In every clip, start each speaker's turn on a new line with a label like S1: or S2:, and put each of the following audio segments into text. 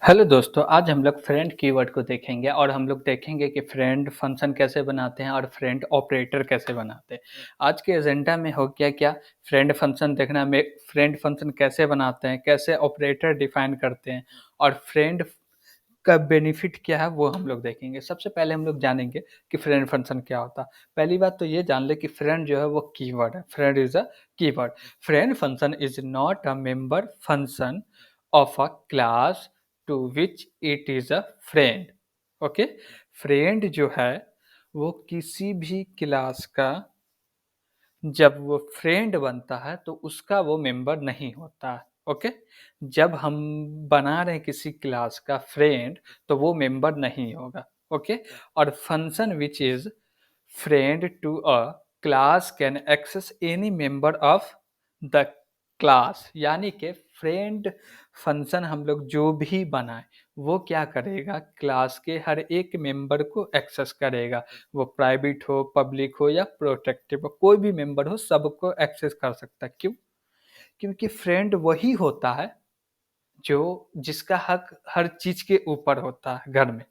S1: Hello दोस्तों, आज हम लोग फ्रेंड कीवर्ड को देखेंगे और हम लोग देखेंगे कि फ्रेंड फंक्शन कैसे बनाते हैं और फ्रेंड ऑपरेटर कैसे बनाते हैं। आज के एजेंडा में हो गया क्या फ्रेंड फंक्शन देखना में फ्रेंड फंक्शन कैसे बनाते हैं, कैसे ऑपरेटर डिफाइन करते हैं और फ्रेंड का बेनिफिट क्या है वो हम लोग देखेंगे। सबसे पहले हम लोग जानेंगे कि फ्रेंड फंक्शन क्या होता है। पहली बात तो ये जान ले कि फ्रेंड जो है वो कीवर्ड है। Friend is a keyword. Friend function is not a member function of a class to which it is a friend. Okay, friend जो है वो किसी भी क्लास का जब वो फ्रेंड बनता है तो उसका वो मेंबर नहीं होता है। ओके, जब हम बना रहे हैं किसी क्लास का फ्रेंड तो वो मेंबर नहीं होगा। ओके, और function which is friend to a class can access any member of the class। यानी कि फ्रेंड फंक्शन हम लोग जो भी बनाए वो क्या करेगा, क्लास के हर एक मेंबर को एक्सेस करेगा। वो प्राइवेट हो, पब्लिक हो या प्रोटेक्टिव हो, कोई भी मेंबर हो सबको एक्सेस कर सकता है। क्यों? क्योंकि फ्रेंड वही होता है जो जिसका हक हर चीज के ऊपर होता है घर में।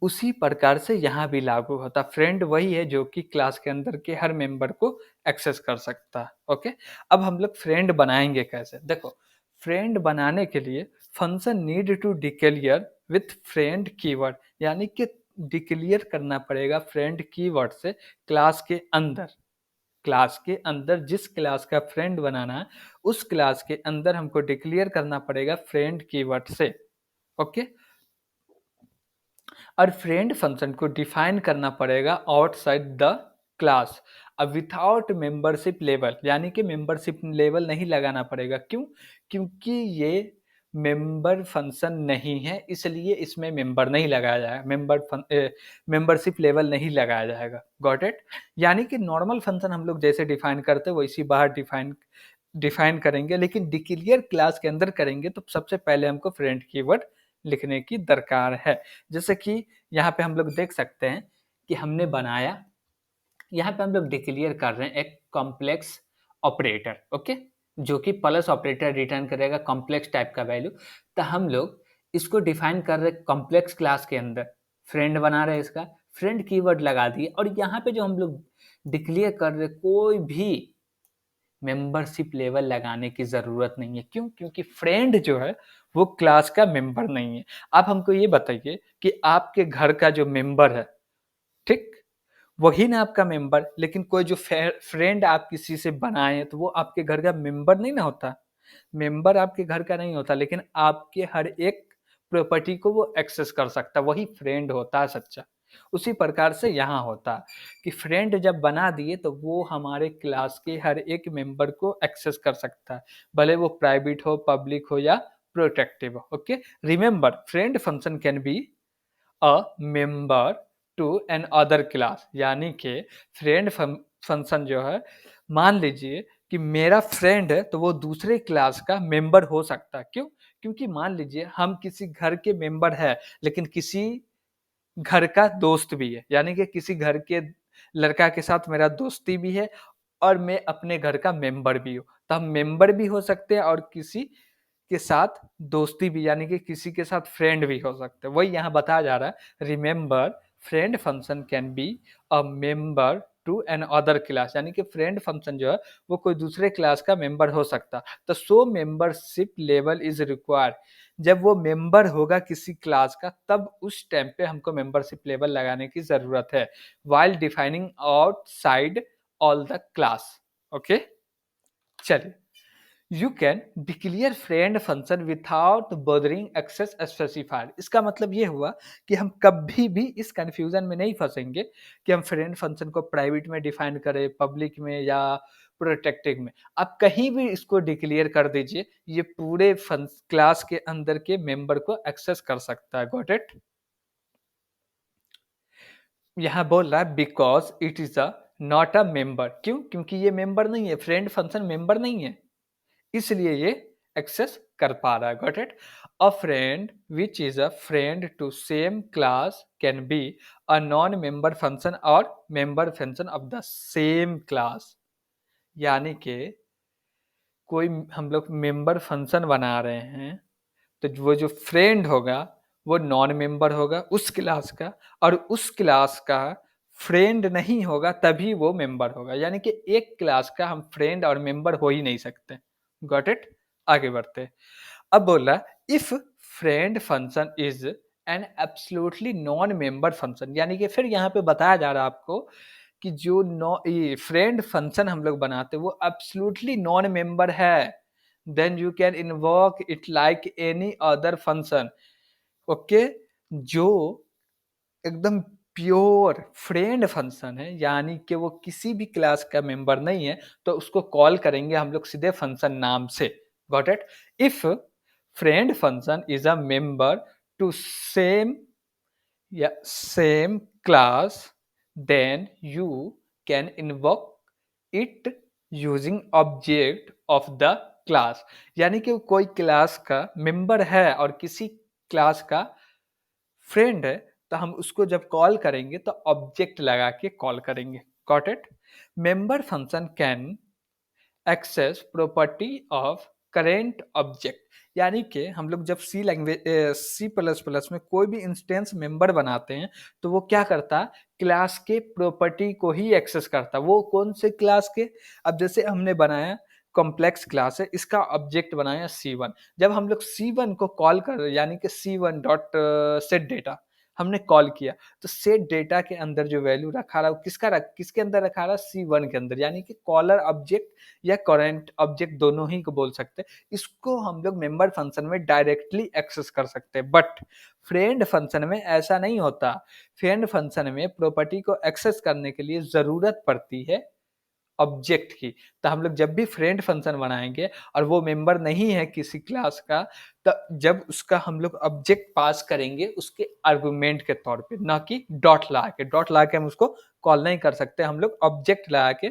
S1: उसी प्रकार से यहाँ भी लागू होता। फ्रेंड वही है जो कि क्लास के अंदर के हर मेंबर को एक्सेस कर सकता है। ओके, अब हम लोग फ्रेंड बनाएंगे कैसे? देखो, फ्रेंड बनाने के लिए function need to declare with friend keyword, यानी कि डिक्लेयर करना पड़ेगा फ्रेंड कीवर्ड से क्लास के अंदर जिस क्लास का फ्रेंड बनाना है उस क्लास के अंदर हमको डिक्लेयर करना पड़ेगा फ्रेंड कीवर्ड से। ओके, और फ्रेंड फंक्शन को डिफाइन करना पड़ेगा आउटसाइड द क्लास। अब विथआउट मेंबरशिप लेवल, यानी कि मेंबरशिप लेवल नहीं लगाना पड़ेगा। क्यों? क्योंकि ये मेंबर फंक्शन नहीं है, इसलिए इसमें मेंबर नहीं लगाया जाएगा, मेंबरशिप लेवल नहीं लगाया जाएगा। Got it? यानी कि नॉर्मल फंक्शन हम लोग जैसे डिफाइन करते हैं वैसी बाहर डिफाइन डिफाइन करेंगे, लेकिन डिक्लेयर क्लास के अंदर करेंगे तो सबसे पहले हमको फ्रेंड कीवर्ड लिखने की दरकार है। जैसे कि यहाँ पे हम लोग देख सकते हैं कि हमने बनाया, यहाँ पे हम लोग डिक्लेयर कर रहे हैं एक कॉम्प्लेक्स ऑपरेटर। ओके, जो कि प्लस ऑपरेटर रिटर्न करेगा कॉम्प्लेक्स टाइप का वैल्यू। तो हम लोग इसको डिफाइन कर रहे कॉम्प्लेक्स क्लास के अंदर, फ्रेंड बना रहे इसका फ्रेंड कीवर्ड लगा दिए, और यहाँ पे जो हम लोग डिक्लेयर कर रहे कोई भी मेंबरशिप लेवल लगाने की ज़रूरत नहीं है। क्यों? क्योंकि फ्रेंड जो है वो क्लास का मेंबर नहीं है। आप हमको ये बताइए कि आपके घर का जो मेंबर है, ठीक? वही ना आपका मेंबर, लेकिन कोई जो फ्रेंड आप किसी से बनाए तो वो आपके घर का मेंबर नहीं ना होता। मेंबर आपके घर का नहीं होता, लेकिन आपके हर एक प्रॉपर्टी को वो एक्सेस कर सकता है, वही फ्रेंड होता है सच्चा। उसी प्रकार से यहाँ होता है कि फ्रेंड जब बना दिए तो वो हमारे क्लास के हर एक मेंबर को एक्सेस कर सकता है, भले वो प्राइवेट हो, पब्लिक हो या प्रोटेक्टिव हो। Okay, remember friend function can be a member to another class. यानी कि फ्रेंड फंक्शन जो है, मान लीजिए कि मेरा फ्रेंड है तो वो दूसरे क्लास का मेंबर हो सकता है। क्यों? क्योंकि मान लीजिए हम किसी घर के मेंबर है, लेकिन किसी घर का दोस्त भी है, यानी कि किसी घर के लड़का के साथ मेरा दोस्ती भी है और मैं अपने घर का मेंबर भी हूँ। तो हम मेंबर भी हो सकते हैं और किसी के साथ दोस्ती भी, यानी कि किसी के साथ फ्रेंड भी हो सकते हैं। वही यहाँ बताया जा रहा है, remember friend function can be a member to another class. यानी कि फ्रेंड फंक्शन जो है वो कोई दूसरे क्लास का मेंबर हो सकता है। तो सो मेंबरशिप लेवल इज रिक्वायर्ड। जब वो मेंबर होगा किसी क्लास का तब उस टाइम पे हमको मेंबरशिप लेवल लगाने की जरूरत है, while defining outside all the class. Okay, चलिए, you can declare friend function without bothering access specifier. इसका मतलब ये हुआ कि हम कभी भी इस कंफ्यूजन में नहीं फंसेंगे कि हम फ्रेंड फंक्शन को प्राइवेट में डिफाइन करें, पब्लिक में या प्रोटेक्टिव में। आप कहीं भी इसको डिक्लेयर कर दीजिए, ये पूरे क्लास के अंदर के मेंबर को एक्सेस कर सकता है। Got it? यहाँ बोल रहा है because it is a not a member. क्यों? क्योंकि ये मेंबर नहीं है, फ्रेंड फंक्शन मेंबर नहीं है, इसलिए ये एक्सेस कर पा रहा है। Got it? A friend which is a friend to same class can be a non member function और member function of the same class. यानी कि कोई हम लोग मेंबर फंक्शन बना रहे हैं तो वो जो फ्रेंड होगा वो नॉन मेंबर होगा उस क्लास का, और उस क्लास का फ्रेंड नहीं होगा तभी वो मेंबर होगा। यानी कि एक क्लास का हम फ्रेंड और मेंबर हो ही नहीं सकते। Got it? आगे बढ़ते हैं। अब बोला if friend function is an absolutely non member function, यानी कि फिर यहाँ पे बताया जा रहा है आपको कि जो फ्रेंड फंक्शन हम लोग बनाते हैं वो एब्सोल्युटली नॉन मेंबर है, then you can invoke it like any other function. Okay, जो एकदम प्योर फ्रेंड फंक्शन है, यानी कि वो किसी भी क्लास का मेंबर नहीं है, तो उसको कॉल करेंगे हम लोग सीधे फंक्शन नाम से। Got it? If friend function is a member to same class, then you can invoke it using object of the class। यानी कि कोई क्लास का मेंबर है और किसी क्लास का फ्रेंड है, तो हम उसको जब कॉल करेंगे तो ऑब्जेक्ट लगा के कॉल करेंगे। Got it? Member function can access property of current object, यानी कि हम लोग जब सी प्लस प्लस में कोई भी इंस्टेंस मेंबर बनाते हैं तो वो क्या करता है, क्लास के प्रॉपर्टी को ही एक्सेस करता है। वो कौन से क्लास के? अब जैसे हमने बनाया कॉम्प्लेक्स क्लास है, इसका ऑब्जेक्ट बनाया सी1। जब हम लोग सी1 को कॉल कर रहे हैं, यानी कि सी1 डॉट सेट डेटा हमने कॉल किया, तो सेट डेटा के अंदर जो वैल्यू रखा रहा है वो किसके अंदर रखा रहा है, सी1 के अंदर, यानी कि कॉलर ऑब्जेक्ट या करंट ऑब्जेक्ट दोनों ही को बोल सकते हैं। इसको हम लोग मेंबर फंक्शन में डायरेक्टली एक्सेस कर सकते हैं, बट फ्रेंड फंक्शन में ऐसा नहीं होता। फ्रेंड फंक्शन में प्रॉपर्टी को एक्सेस करने के लिए जरूरत पड़ती है ऑब्जेक्ट की। तो हम लोग जब भी फ्रेंड फंक्शन बनाएंगे और वो मेंबर नहीं है किसी क्लास का, तो जब उसका हम लोग ऑब्जेक्ट पास करेंगे उसके आर्गुमेंट के तौर पे, ना कि डॉट ला के हम उसको कॉल नहीं कर सकते। हम लोग ऑब्जेक्ट लगा के,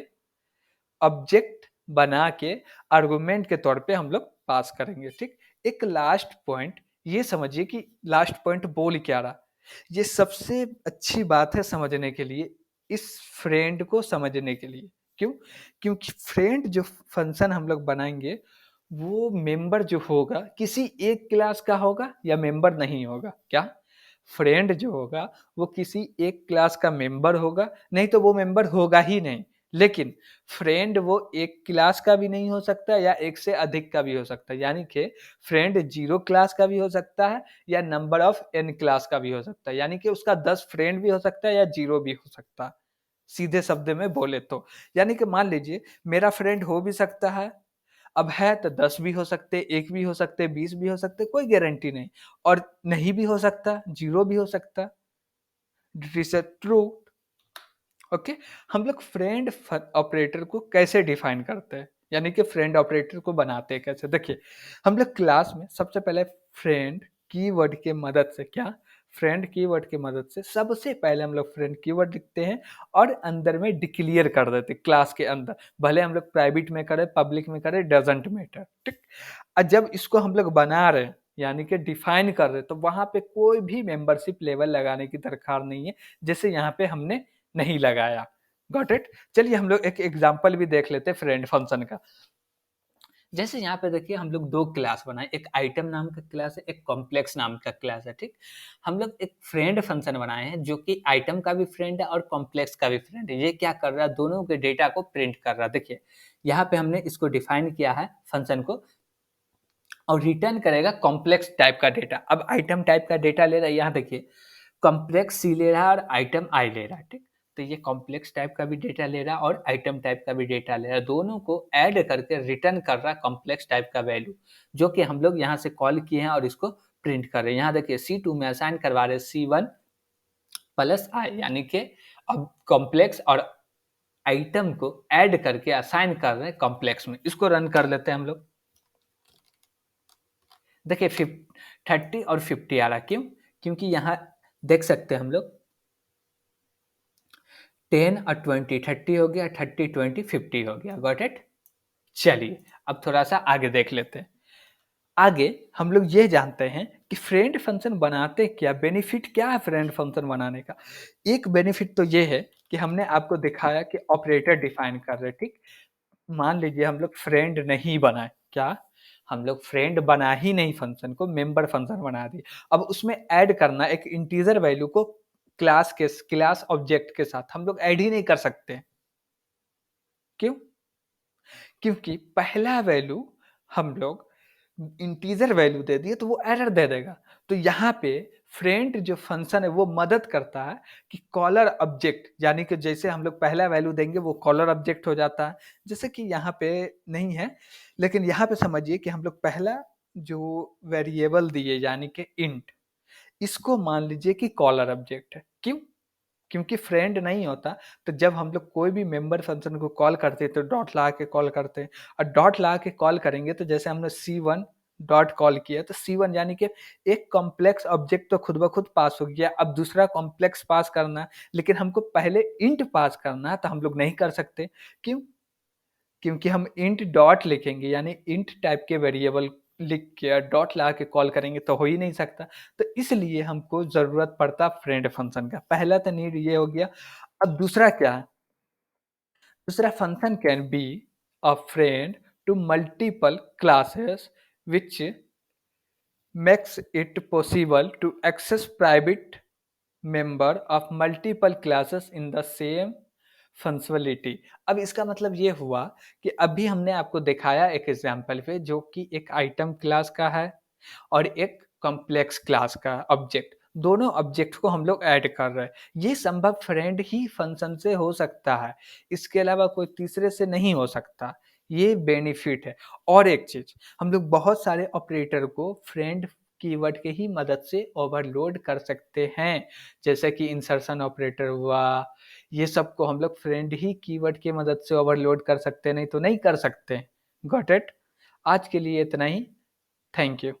S1: ऑब्जेक्ट बना के आर्गुमेंट के तौर पे हम लोग पास करेंगे। ठीक, एक लास्ट पॉइंट ये समझिए कि लास्ट पॉइंट बोल क्या रहा। ये सबसे अच्छी बात है समझने के लिए, इस फ्रेंड को समझने के लिए। क्यों? क्योंकि फ्रेंड जो फंक्शन हम लोग बनाएंगे वो मेंबर जो होगा किसी एक क्लास का होगा या मेंबर नहीं होगा। क्या? फ्रेंड जो होगा वो किसी एक क्लास का मेंबर होगा, नहीं तो वो मेंबर होगा ही नहीं। लेकिन फ्रेंड वो एक क्लास का भी नहीं हो सकता या एक से अधिक का भी हो सकता है, यानी कि फ्रेंड 0 क्लास का भी हो सकता है या नंबर ऑफ n क्लास का भी हो सकता है, यानी कि उसका 10 फ्रेंड भी हो सकता है या 0 भी हो सकता है, सीधे शब्द में बोले तो। यानी कि मान लीजिए मेरा फ्रेंड हो भी सकता है, अब है तो 10 भी हो सकते, 1 भी हो सकते, 20 भी हो सकते, कोई गारंटी नहीं, और नहीं भी हो सकता, 0 भी हो सकता। This is true. ओके, हम लोग फ्रेंड ऑपरेटर को कैसे डिफाइन करते हैं, यानी कि फ्रेंड ऑपरेटर को बनाते हैं कैसे? देखिए, हम लोग क्लास में सबसे पहले फ्रेंड कीवर्ड के मदद से, क्या? फ्रेंड कीवर्ड की मदद से सबसे पहले हम लोग फ्रेंड कीवर्ड लिखते हैं और अंदर में डिक्लेयर कर देते हैं क्लास के अंदर, भले हम लोग प्राइवेट में करें पब्लिक में करें, डजेंट मैटर। ठीक, और जब इसको हम लोग बना रहे हैं यानी कि डिफाइन कर रहे हैं, तो वहां पे कोई भी मेंबरशिप लेवल लगाने की दरकार नहीं है, जैसे यहाँ पे हमने नहीं लगाया। Got it? चलिए हम लोग एक एग्जांपल भी देख लेते हैं फ्रेंड फंक्शन का। जैसे यहाँ पे देखिए हम लोग 2 क्लास बनाए, एक आइटम नाम का क्लास है, एक कॉम्प्लेक्स नाम का क्लास है। ठीक, हम लोग एक फ्रेंड फंक्शन बनाए हैं जो कि आइटम का भी फ्रेंड है और कॉम्प्लेक्स का भी फ्रेंड है। ये क्या कर रहा है, दोनों के डेटा को प्रिंट कर रहा है। देखिए यहाँ पे हमने इसको डिफाइन किया है फंक्शन को, और रिटर्न करेगा कॉम्प्लेक्स टाइप का डेटा। अब आइटम टाइप का डेटा ले रहा है, यहाँ देखिए कॉम्प्लेक्स सी ले रहा है और आइटम आई ले रहा है। ठीक, तो ये कॉम्प्लेक्स टाइप का भी डेटा ले रहा है और आइटम टाइप का भी डेटा ले रहा है, दोनों को ऐड करके रिटर्न कर रहा है कॉम्प्लेक्स टाइप का वैल्यू, जो कि हम लोग यहाँ से कॉल किए हैं और इसको प्रिंट कर रहे हैं। यहाँ देखिए C2 में असाइन करवा रहे C1 प्लस आई, यानी कि अब कॉम्प्लेक्स और आइटम को ऐड करके असाइन कर रहे हैं कॉम्प्लेक्स में। इसको रन कर लेते हैं हम लोग। देखिए 30 और 50 आ रहा, क्यों? क्योंकि यहाँ देख सकते हैं हम लोग 10 और 20, 30 हो गया, 30 20 50 हो गया। Got it? चलिए अब थोड़ा सा आगे देख लेते हैं। आगे हम लोग ये जानते हैं कि फ्रेंड फंक्शन बनाते क्या, बेनिफिट क्या है फ्रेंड फंक्शन बनाने का। एक बेनिफिट तो ये है कि हमने आपको दिखाया कि ऑपरेटर डिफाइन कर रहे। ठीक, मान लीजिए हम लोग फ्रेंड नहीं बनाए, क्या? हम लोग फ्रेंड बना ही नहीं फंक्शन को, मेंबर फंक्शन बना दिए। अब उसमें ऐड करना एक इंटीजर वैल्यू को क्लास ऑब्जेक्ट के साथ हम लोग ऐड ही नहीं कर सकते। क्यों? क्योंकि पहला वैल्यू हम लोग इंटीजर वैल्यू दे दिए तो वो एरर दे देगा। तो यहाँ पे फ्रेंड जो फंक्शन है वो मदद करता है कि कॉलर ऑब्जेक्ट, यानी कि जैसे हम लोग पहला वैल्यू देंगे वो कॉलर ऑब्जेक्ट हो जाता है। जैसे कि यहाँ पे नहीं है, लेकिन यहाँ पे समझिए कि हम लोग पहला जो वेरिएबल दिए यानी कि इंट, इसको मान लीजिए कि कॉलर ऑब्जेक्ट है। क्यों? क्योंकि फ्रेंड नहीं होता, तो जब हम लोग कोई भी मेंबर फंक्शन को कॉल करते हैं तो डॉट लगा के कॉल करते हैं, और डॉट लगा के कॉल करेंगे तो जैसे हमने C1 डॉट कॉल किया तो C1 यानी कि एक कॉम्प्लेक्स ऑब्जेक्ट तो खुद ब खुद पास हो गया। अब दूसरा कॉम्प्लेक्स पास करना है, लेकिन हमको पहले इंट पास करना है तो हम लोग नहीं कर सकते। क्यों? क्योंकि हम इंट डॉट लिखेंगे यानी इंट टाइप के वेरिएबल लिख के डॉट लगा के कॉल करेंगे तो हो ही नहीं सकता। तो इसलिए हमको ज़रूरत पड़ता फ्रेंड फंक्शन का। पहला तो नीड ये हो गया। अब दूसरा क्या है? दूसरा function can be a friend to multiple classes which makes it possible to access private member of multiple classes in the same functionality. अब इसका मतलब ये हुआ कि अभी हमने आपको दिखाया एक एग्जांपल पे जो कि एक आइटम क्लास का है और एक कॉम्प्लेक्स क्लास का ऑब्जेक्ट, दोनों ऑब्जेक्ट को हम लोग ऐड कर रहे हैं। ये संभव फ्रेंड ही फंक्शन से हो सकता है, इसके अलावा कोई तीसरे से नहीं हो सकता। ये बेनिफिट है। और एक चीज, हम लोग बहुत सारे ऑपरेटर को फ्रेंड कीवर्ड के ही मदद से ओवरलोड कर सकते हैं, जैसे कि इंसर्शन ऑपरेटर हुआ। ये सब को हम लोग फ्रेंड ही कीवर्ड की मदद से ओवरलोड कर सकते हैं, नहीं तो नहीं कर सकते। Got it? आज के लिए इतना ही। Thank you.